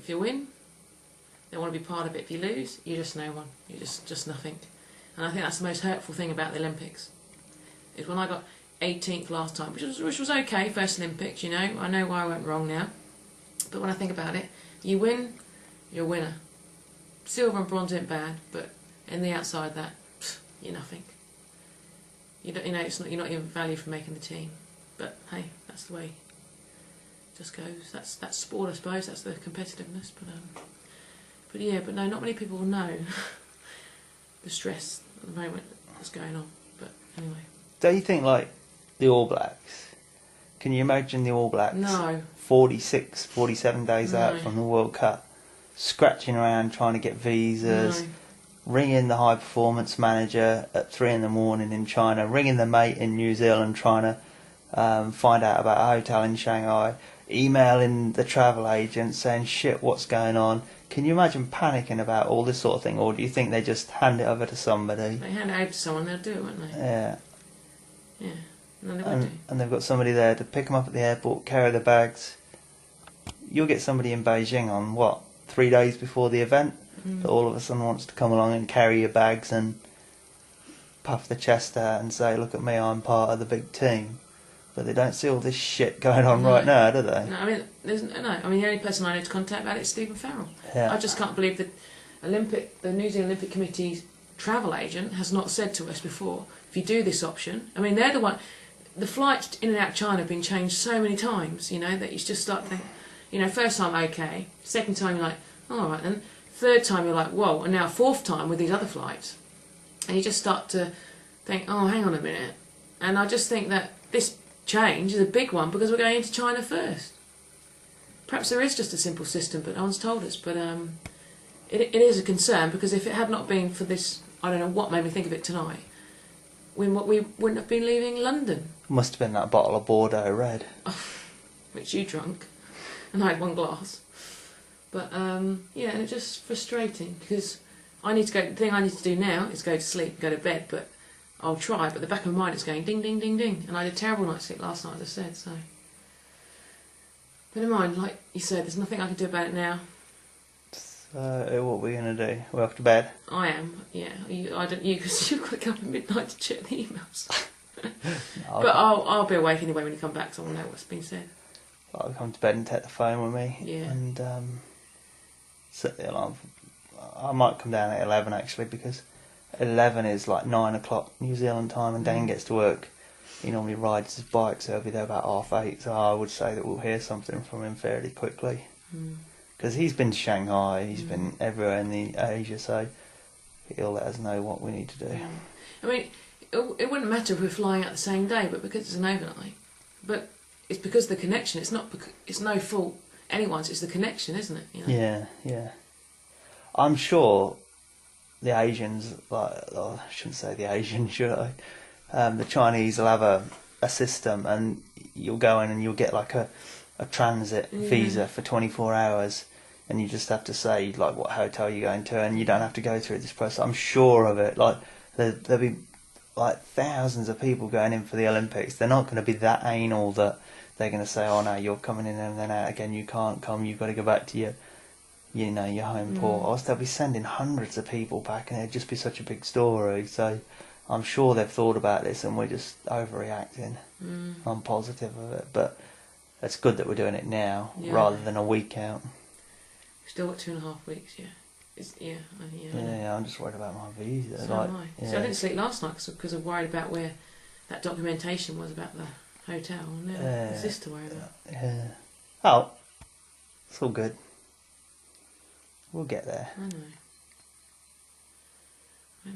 If you win, they want to be part of it. If you lose, you're just no one. You're just nothing. And I think that's the most hurtful thing about the Olympics. Is when I got 18th last time, which was okay, first Olympics, you know. I know why I went wrong now. But when I think about it, you win, you're a winner. Silver and bronze ain't bad, but in the outside that, you're nothing. You don't, you know, you're not even valued for making the team. But hey, that's the way it just goes. That's sport, I suppose. That's the competitiveness. But yeah, but no, not many people will know the stress at the moment that's going on. But anyway. Don't you think, like, the All Blacks, can you imagine the All Blacks? No. 46, 47 days out from the World Cup, scratching around trying to get visas, ringing the high performance manager at 3 in the morning in China, ringing the mate in New Zealand trying to find out about a hotel in Shanghai, emailing the travel agent saying, shit, what's going on? Can you imagine panicking about all this sort of thing, or do you think they just hand it over to somebody? They hand it over to someone, they'll do it, won't they? Yeah. Yeah. No, they won't do. And they've got somebody there to pick them up at the airport, carry their bags. You'll get somebody in Beijing on, what, 3 days before the event that all of a sudden wants to come along and carry your bags and puff the chest out and say, look at me, I'm part of the big team. But they don't see all this shit going on right now, do they? No, I mean, the only person I know to contact about it is Stephen Farrell. Yeah. I just can't believe that the New Zealand Olympic Committee's travel agent has not said to us before, if you do this option, I mean, they're the one, the flights in and out of China have been changed so many times, you know, that you just start to think, you know, first time, okay, second time you're like, oh, all right then, third time you're like, whoa, and now fourth time with these other flights. And you just start to think, oh, hang on a minute. And I just think that this change is a big one because we're going into China first. Perhaps there is just a simple system, but no one's told us. But it is a concern because if it had not been for this, I don't know what made me think of it tonight, we wouldn't have been leaving London. Must have been that bottle of Bordeaux Red. Which you drunk, and I had one glass. But yeah, and it's just frustrating because the thing I need to do now is go to sleep, go to bed, but I'll try, but the back of my mind is going ding, ding, ding, ding. And I had a terrible night's sleep last night, as I said, so. But never mind, like you said, there's nothing I can do about it now. So, what are we going to do? We're off to bed? I am, yeah. Because you've got to go up at midnight to check the emails. But I'll be awake anyway when you come back, so I'll know what's been said. I'll come to bed and take the phone with me. Yeah. And set the alarm. I might come down at 11 actually, because 11 is like 9 o'clock New Zealand time, and Dan gets to work. He normally rides his bike, so he'll be there about 8:30. So I would say that we'll hear something from him fairly quickly, because he's been to Shanghai, he's been everywhere in the Asia, so he'll let us know what we need to do. Yeah. I mean, it wouldn't matter if we're flying out the same day, but because it's an overnight. But it's because of the connection. It's not. It's no fault anyone's. It's the connection, isn't it? You know? Yeah, yeah. I'm sure the Asians, I shouldn't say the Asians, should I? The Chinese will have a system, and you'll go in and you'll get like a transit visa for 24 hours, and you just have to say like what hotel you're going to, and you don't have to go through this process. I'm sure of it. Like there'll be like thousands of people going in for the Olympics. They're not going to be that anal that they're going to say, oh no, you're coming in and then out again, you can't come, you've got to go back to your home port. Or else they'll be sending hundreds of people back, and it'd just be such a big story. So I'm sure they've thought about this, and we're just overreacting. I'm positive of it, but it's good that we're doing it now rather than a week out. Still got 2.5 weeks, yeah. Yeah, I'm just worried about my visa. So am I. Yeah. So I didn't sleep last night because I was worried about where that documentation was about the hotel. And now it's this to worry about. Yeah. Oh, it's all good. We'll get there. I know.